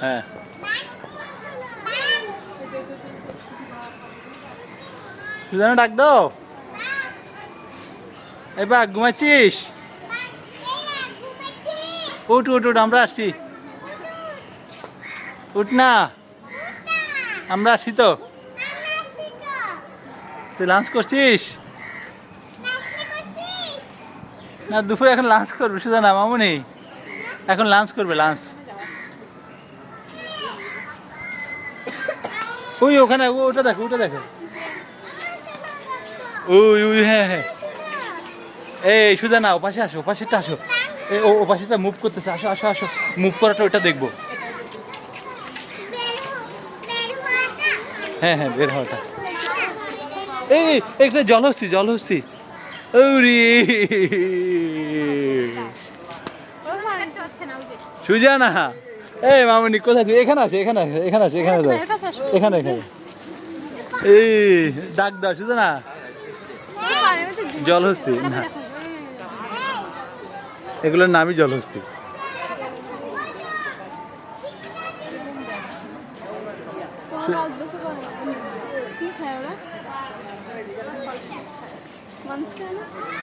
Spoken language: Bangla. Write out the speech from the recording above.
হ্যাঁ সুজানা ডাক দাও। এবার ঘুমাচ্ছিস? উঠ উঠ উঠ, আমরা আসছি। উঠ না, আমরা আসছি তো। তুই লাঞ্চ করছিস? না, দুপুরে এখন লাঞ্চ করবে সুজানা মামুনি, এখন লাঞ্চ করবে লাঞ্চ। ওই ওখানে ওটা দেখো, ওটা দেখো, ওই ওই হ্যাঁ হ্যাঁ। এই সুজানা ও পাশে আসো, ও পাশেরটা আসো। ও পাশেরটা মুভ করতেছে, আসো আসো আসো, মুভ করাটা ওইটা দেখবো। হ্যাঁ হ্যাঁ, বের হওয়াটা। এই একটা জলহস্তি, জলহস্তি। ওরে সুজানা, এই মামুনি কোথায় তুই? এখানে আসো, এখানে আসো, এখানে আসো, এখানে দাও, এখানে এখানে। এই ডাক দাও সুজানা। জলহস্তি না, এগুলোর নামই জলহস্তি। কি খায় ওরা? মানুষ খায় না?